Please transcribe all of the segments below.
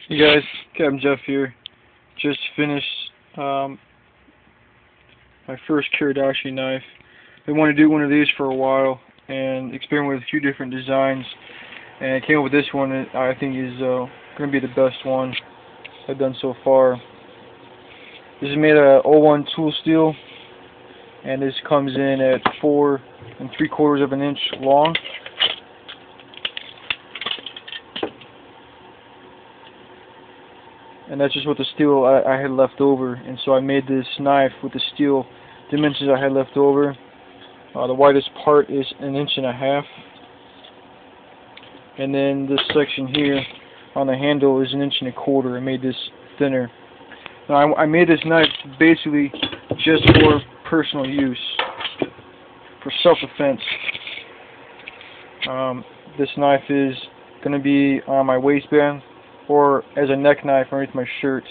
Hey guys, Captain Jeff here. Just finished my first Kiridashi knife. I wanted to do one of these for a while and experiment with a few different designs, and I came up with this one that I think is going to be the best one I've done so far. This is made of 01 tool steel, and this comes in at 4 3/4 of an inch long. And that's just what the steel I had left over, and so I made this knife with the steel dimensions I had left over. The widest part is 1.5 inches, and then this section here on the handle is 1.25 inches. I made this thinner. Now I made this knife basically just for personal use, for self-defense. This knife is going to be on my waistband or as a neck knife underneath my shirt,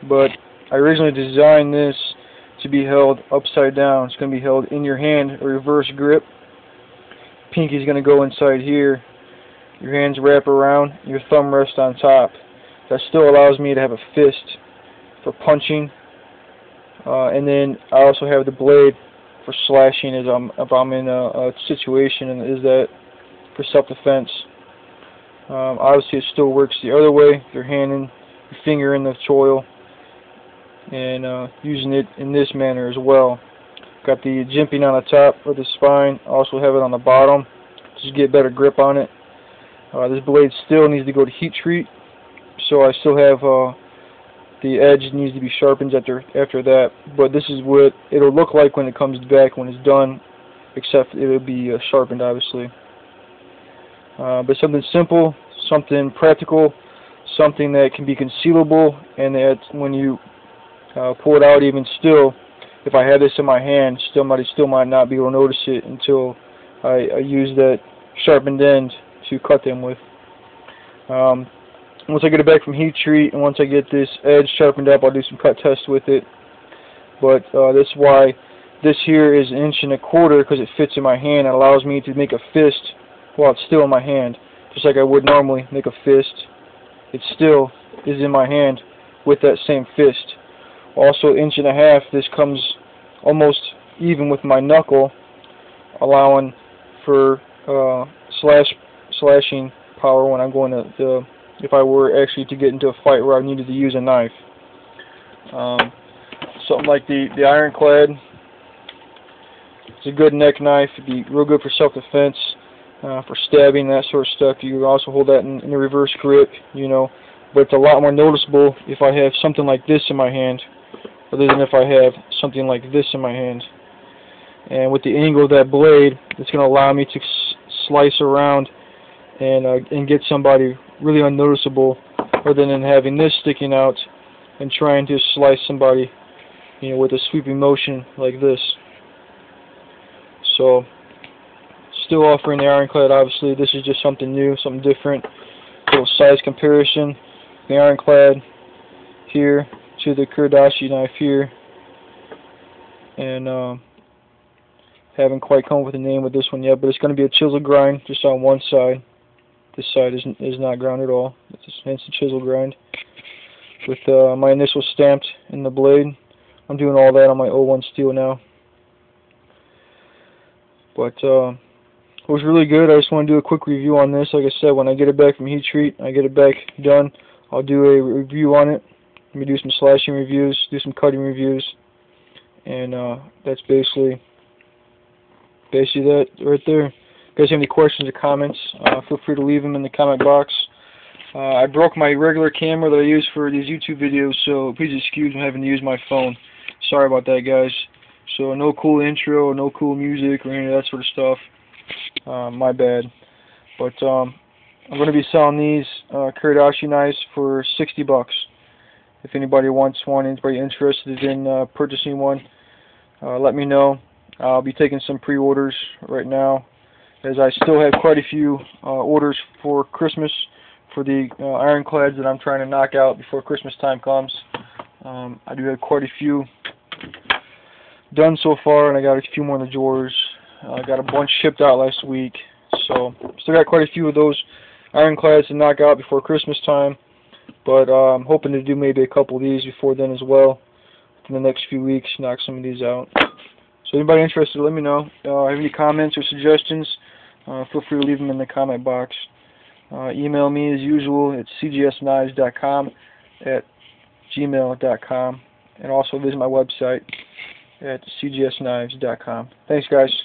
but I originally designed this to be held upside down. It's going to be held in your hand, a reverse grip. Pinky's going to go inside here, your hands wrap around, your thumb rests on top. That still allows me to have a fist for punching, and then I also have the blade for slashing if I'm in a situation, and is that for self-defense. Obviously it still works the other way, your hand and your finger in the choil, and using it in this manner as well. Got the jimping on the top of the spine, also have it on the bottom, just get better grip on it. This blade still needs to go to heat treat, so I still have the edge needs to be sharpened after that, but this is what it'll look like when it comes back, when it's done, except it'll be sharpened obviously. But something simple, something practical, something that can be concealable, and that when you pull it out, even still, if I had this in my hand, somebody still might not be able to notice it until I use that sharpened end to cut them with. Once I get it back from heat treat, and once I get this edge sharpened up, I'll do some cut tests with it. But that's why this here is 1.25 inches, because it fits in my hand. It allows me to make a fist while it's still in my hand, just like I would normally make a fist. It still is in my hand with that same fist. Also 1.5 inches, this comes almost even with my knuckle, allowing for slashing power when I'm going to if I were actually to get into a fight where I needed to use a knife. Something like the ironclad. It's a good neck knife. It'd be real good for self-defense. For stabbing, that sort of stuff. You can also hold that in a reverse grip, you know, but it's a lot more noticeable if I have something like this in my hand other than if I have something like this in my hand. And with the angle of that blade, it's going to allow me to slice around and get somebody really unnoticeable, other than having this sticking out and trying to slice somebody, you know, with a sweeping motion like this. So, still offering the ironclad, obviously. This is just something new, something different. A little size comparison. The ironclad here to the Kiridashi knife here. And haven't quite come up with a name with this one yet, but it's going to be a chisel grind just on one side. This side is not ground at all. Hence the chisel grind. With my initials stamped in the blade. I'm doing all that on my 01 steel now. But it was really good. I just want to do a quick review on this. Like I said, when I get it back from heat treat, I get it back done, I'll do a review on it. Let me do some slashing reviews, do some cutting reviews, and that's basically that right there. If you guys have any questions or comments, feel free to leave them in the comment box. I broke my regular camera that I use for these YouTube videos, so please excuse me having to use my phone. Sorry about that, guys. So no cool intro, no cool music or any of that sort of stuff. My bad. But I'm going to be selling these Kiridashi knives for $60. If anybody wants one, anybody interested in purchasing one, let me know. I'll be taking some pre-orders right now, as I still have quite a few orders for Christmas for the ironclads that I'm trying to knock out before Christmas time comes. I do have quite a few done so far, and I got a few more in the drawers. I got a bunch shipped out last week, so still got quite a few of those ironclads to knock out before Christmas time. But I'm hoping to do maybe a couple of these before then as well. In the next few weeks, knock some of these out. So anybody interested, let me know. Have any comments or suggestions, feel free to leave them in the comment box. Email me as usual at cjsknives.com@gmail.com, and also visit my website at cjsknives.com. Thanks, guys.